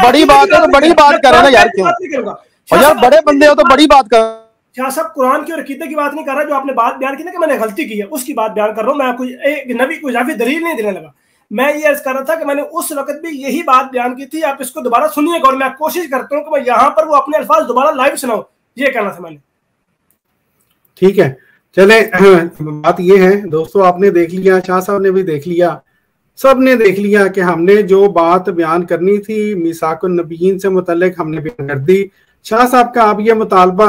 بڑی بات ہے تو بڑی بات کریں نا یار، کیوں اور یار بڑے بندے ہو تو بڑی بات کریں۔ شاہ صاحب قرآن کی اور عقیدے کی بات نہیں کر رہا، جو آپ نے بات بیان کی نا کہ میں نے غلطی کی ہے اس کی بات بیان کر رہا ہوں، میں کوئی نبی کو اضافی دلیل نہیں دینے لگا، میں یہ عرض کر رہا تھا کہ میں نے اس وقت بھی یہی بات بیان کی تھی، آپ اس کو دوبارہ سنیے گا، اور میں کوشش کرتا ہوں کہ میں یہاں پر وہ اپنے الفاظ دوبارہ لائیو سناؤں، یہ کہنا تھا میں نے۔ ٹھیک ہے چلیں، بات یہ ہے دوستو، آپ نے دیکھ لیا، شاہ صاحب نے بھی دیکھ لیا، سب نے دیکھ لیا کہ ہم نے جو بات بیان کرنی تھی میثاق النبیین سے متعلق ہم نے بیان کر دی۔ شاہ صاحب کا اب یہ مطالبہ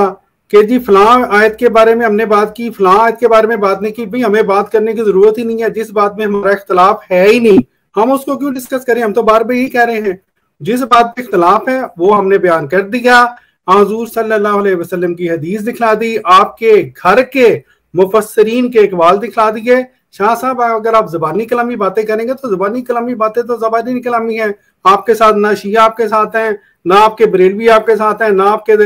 کہ جی فلاں آیت کے بارے میں ہم نے بات کی، فلاں آیت کے بارے میں بات نہیں کی، بھئی ہمیں بات کرنے کی ضرورت ہی نہیں ہے، جس بات میں ہمارا اختلاف ہے ہی نہیں ہم اس کو کیوں ڈسکس کریں؟ ہم تو بار بار یہی کہہ رہے ہیں جس بات پہ اختلاف ہے وہ ہم نے بیان کر دیا، حضور صلی اللہ علیہ وسلم کی حدیث دکھلا دی، آپ کے گھر کے مفسرین کے اقوال دکھلا دیے۔ شاہ صاحب اگر آپ زبانی کلامی باتیں کریں گے تو زبانی کلامی باتیں تو زبانی کلامی ہیں، آپ کے ساتھ نہ شیعہ آپ کے ساتھ ہیں، نہ آپ کے بریلوی آپ کے ساتھ ہیں، نہ آپ کے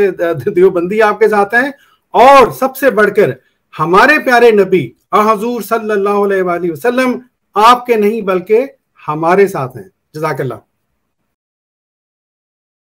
دیوبندی آپ کے ساتھ ہیں، اور سب سے بڑھ کر ہمارے پیارے نبی حضور صلی اللہ علیہ وآلہ وسلم آپ کے نہیں بلکہ ہمارے ساتھ ہیں۔ جزاک اللہ۔